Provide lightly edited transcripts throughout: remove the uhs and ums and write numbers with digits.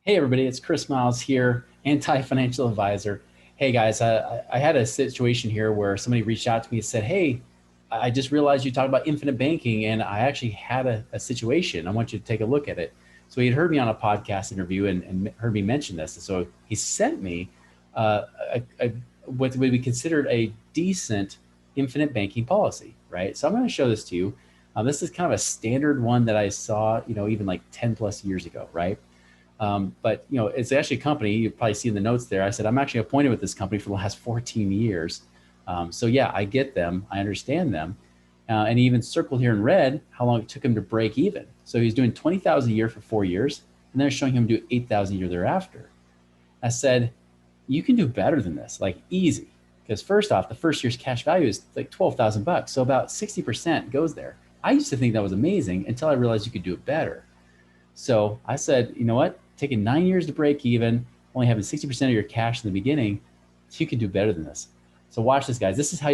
Hey everybody, it's Chris Miles here, anti-financial advisor. Hey guys, I had a situation here where somebody reached out to me and said, hey, I just realized you talked about infinite banking and I actually had a situation. I want you to take a look at it. So he'd heard me on a podcast interview and heard me mention this. And so he sent me what would be considered a decent infinite banking policy, right? So I'm going to show this to you. This is kind of a standard one that I saw, even like 10 plus years ago, right? But it's actually a company. You probably see in the notes there. I said I'm actually appointed with this company for the last 14 years. So yeah, I get them. I understand them. And he even circled here in red how long it took him to break even. So he's doing 20,000 a year for 4 years, and they're showing him do 8,000 a year thereafter. I said, you can do better than this, like easy. Because first off, the first year's cash value is like 12,000 bucks. So about 60% goes there. I used to think that was amazing until I realized you could do it better. So I said, you know what? Taking 9 years to break even, only having 60% of your cash in the beginning, you can do better than this. So watch this, guys. This is how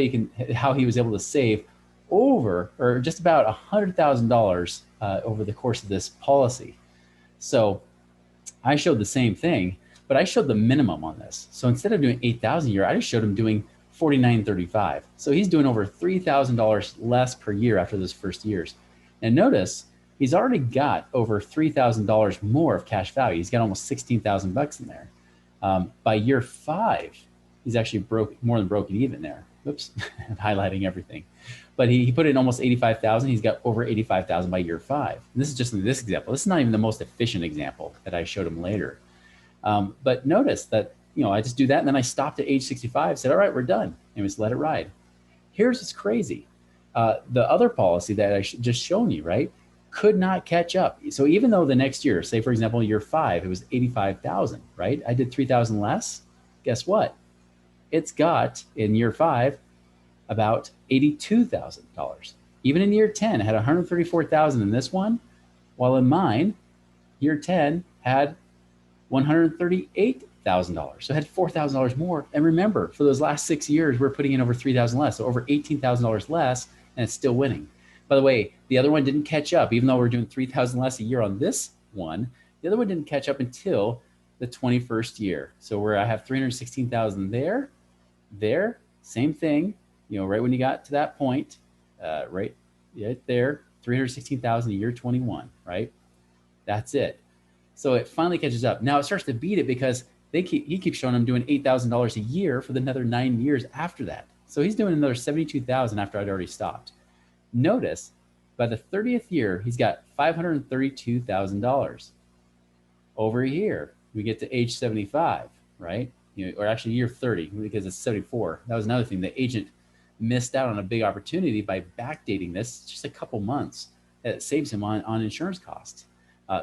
he was able to save over or just about $100,000 over the course of this policy. So I showed the same thing, but I showed the minimum on this. So instead of doing 8,000 a year, I just showed him doing 49.35. So he's doing over $3,000 less per year after those first years. And notice he's already got over $3,000 more of cash value. He's got almost 16,000 bucks in there. By year 5, he's actually more than broken even there. Oops, I'm highlighting everything. But he put in almost 85,000. He's got over 85,000 by year 5. And this is just in this example. This is not even the most efficient example that I showed him later. But notice that, I just do that. And then I stopped at age 65, said, all right, we're done. And just let it ride. Here's what's crazy. The other policy that I just shown you, right, could not catch up. So even though the next year, say for example, year 5, it was 85,000, right? I did 3,000 less. Guess what? It's got in year 5 about $82,000. Even in year 10, I had 134,000 in this one, while in mine, year 10 had $138,000. So I had $4,000 more. And remember, for those last 6 years, we're putting in over 3,000 less, so over $18,000 less, and it's still winning. By the way, the other one didn't catch up, even though we're doing 3,000 less a year on this one. The other one didn't catch up until the 21st year. So where I have 316,000 there, same thing. Right when you got to that point, right there, 316,000 a year 21, right? That's it. So it finally catches up. Now it starts to beat it because he keeps showing him doing $8,000 a year for another 9 years after that. So he's doing another 72,000 after I'd already stopped. Notice by the 30th year, he's got $532,000. Over here, we get to age 75, right? Or actually year 30 because it's 74. That was another thing. The agent missed out on a big opportunity by backdating this just a couple months. It saves him on insurance costs.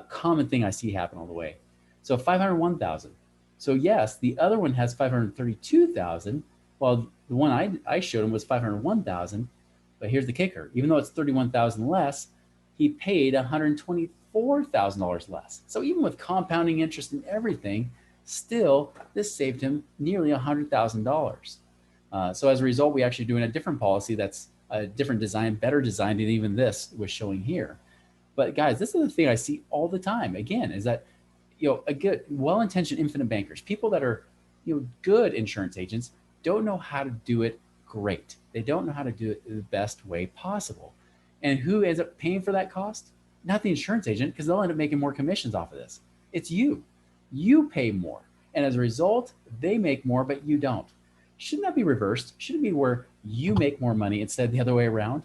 Common thing I see happen all the way. So 501,000. So yes, the other one has 532,000, while the one I showed him was 501,000. But here's the kicker. Even though it's 31,000 less, he paid $124,000 less. So even with compounding interest and everything, still, this saved him nearly $100,000. So as a result, we actually doing a different policy that's a different design, better designed than even this was showing here. But guys, this is the thing I see all the time, again, is that, a good, well-intentioned infinite bankers, people that are, good insurance agents, don't know how to do it great. They don't know how to do it the best way possible. And who ends up paying for that cost? Not the insurance agent, because they'll end up making more commissions off of this. It's you. You pay more. And as a result, they make more, but you don't. Shouldn't that be reversed? Shouldn't it be where you make more money instead of the other way around?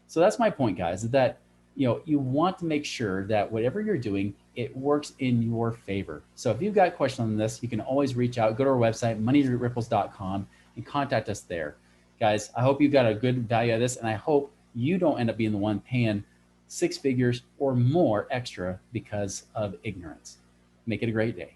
So that's my point, guys, is that you want to make sure that whatever you're doing, it works in your favor. So if you've got questions on this, you can always reach out, go to our website, moneyripples.com, and contact us there. Guys, I hope you've got a good value out of this, and I hope you don't end up being the one paying 6 figures or more extra because of ignorance. Make it a great day.